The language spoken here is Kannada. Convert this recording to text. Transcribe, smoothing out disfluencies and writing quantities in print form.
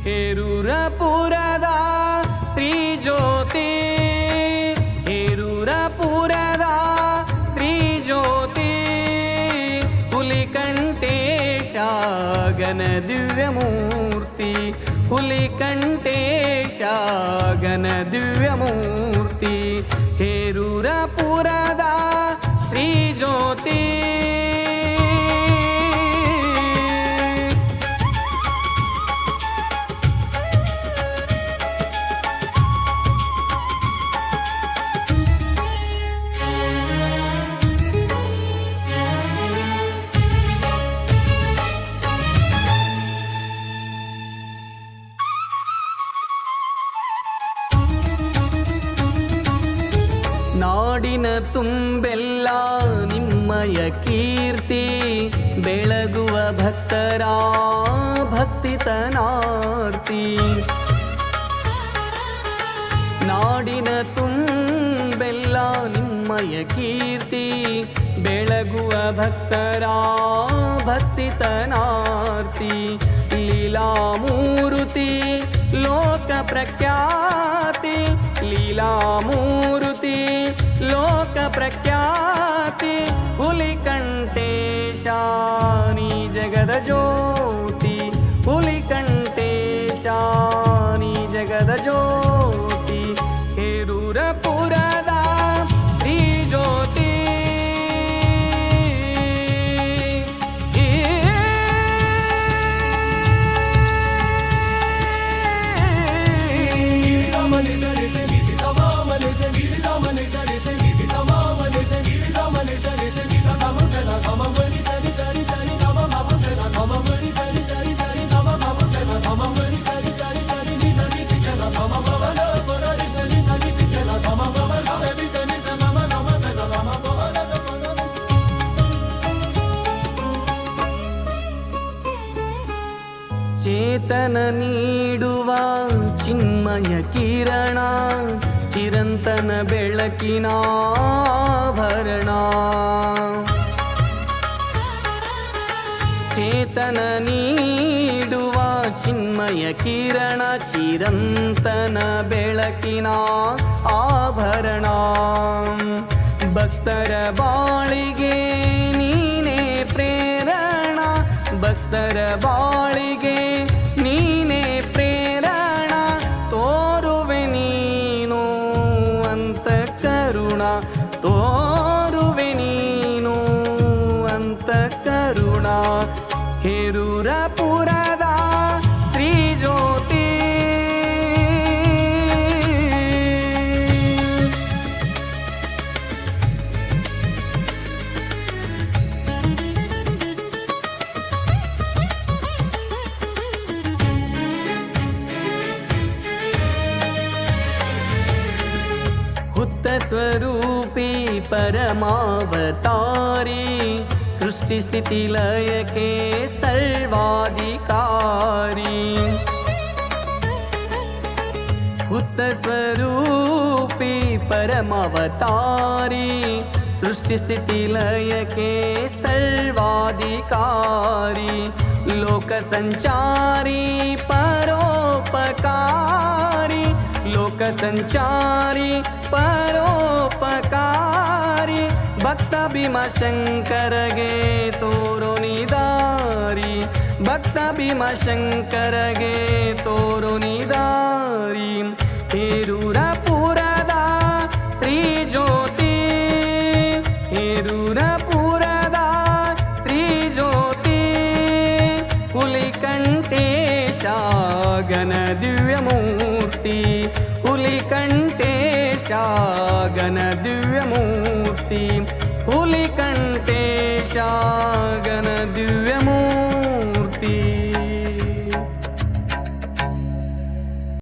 ಹೇರೂರಪುರದ ಶ್ರೀ ಜ್ಯೋತಿ, ಹೇರೂರಪುರದ ಶ್ರೀ ಜ್ಯೋತಿ, ಹುಲಿಕಂಠೇಶ ಗಣ ದಿವ್ಯಮೂರ್ತಿ, ಹುಲಿಕಂಠೇಶ ಗಣ ದಿವ್ಯಮೂರ್ತಿ, ಹೇರೂರಪುರದ ಶ್ರೀ ಜ್ಯೋತಿ. ನಾಡಿನ ತುಂಬೆಲ್ಲ ನಿಮ್ಮಯ ಕೀರ್ತಿ, ಬೆಳಗುವ ಭಕ್ತರ ಭಕ್ತಿತನಾರ್ತಿ. ನಾಡಿನ ತುಂಬೆಲ್ಲ ನಿಮ್ಮಯ ಕೀರ್ತಿ, ಬೆಳಗುವ ಭಕ್ತರ ಭಕ್ತಿತನಾರ್ತಿ. ಲೀಲಾಮೂರುತಿ ಲೋಕ ಪ್ರಖ್ಯಾತಿ, ಲೀಲಾಮೂರುತಿ ಲೋಕ ಪ್ರಖ್ಯಾತಿ, ಹುಲಿಕಂಠೇಶ ನೀ ಜಗದ ಜ್ಯೋತಿ, ಹುಲಿಕಂಠೇಶ ನೀ ಜಗದ ಜ್ಯೋತಿ, ಹೇರೂರಪುರದ ಶ್ರೀ ಜ್ಯೋತಿ. ಚೇತನ ನೀಡುವ ಚಿನ್ಮಯ ಕಿರಣ, ಚಿರಂತನ ಬೆಳಕಿನ ಆಭರಣ. ಚೇತನ ನೀಡುವ ಚಿನ್ಮಯ ಕಿರಣ, ಚಿರಂತನ ಬೆಳಕಿನ ಆಭರಣ. ಭಕ್ತರ ಬಾಳಿಗೆ ನೀನೇ ಪ್ರೇರಣ, ಭಕ್ತರ ಬಾಳಿಗೆ ನೀನೇ ಪ್ರೇರಣ. ತೋರುವೆ ನೀನು ಅಂತ ಕರುಣ, ತೋರುವೆ ನೀನು ಅಂತ ಕರುಣ, ಹೇರೂರಪುರದ ಶ್ರೀ ಜ್ಯೋತಿ. ಹುತ್ತ ಸ್ವರೂಪಿ ಪರಮಾವತಾರಿ, ಸೃಷ್ಟಿ ಸ್ಥಿತಿ ಲಯಕ್ಕೆ ಸರ್ವಾಧಿಕಾರಿ. ಹುತ್ತ ಸ್ವರೂಪಿ ಪರಮಾವತಾರಿ, ಸೃಷ್ಟಿ ಸ್ಥಿತಿ ಲಯಕ್ಕೆ ಸರ್ವಾಧಿಕಾರಿ. ಲೋಕ ಸಂಚಾರಿ ಪರೋಪಕಾರಿ, ಲೋಕ ಸಂಚಾರಿ ಪರೋಪಕಾರಿ. ಭಕ್ತ ಭೀಮಶಂಕರಗೆ ತೋರೋ ನಿದಾರಿ, ಭಕ್ತ ಭೀಮಶಂಕರಗೆ ತೋರೋ ನಿದಾರಿ, ಹೇರೂರಪುರದ ಶ್ರೀ ಜ್ಯೋತಿ, ಹೇರೂರಪುರದ ಶ್ರೀ ಜ್ಯೋತಿ, ಹುಲಿಕಂಠೇಶ ಗಣ ದಿವ್ಯಮೂರ್ತಿ, ಹುಲಿಕಂಠೇಶ ಗಣ ದಿವ್ಯಮೂರ್ತಿ, ಹುಲಿಕಂಠೇಶ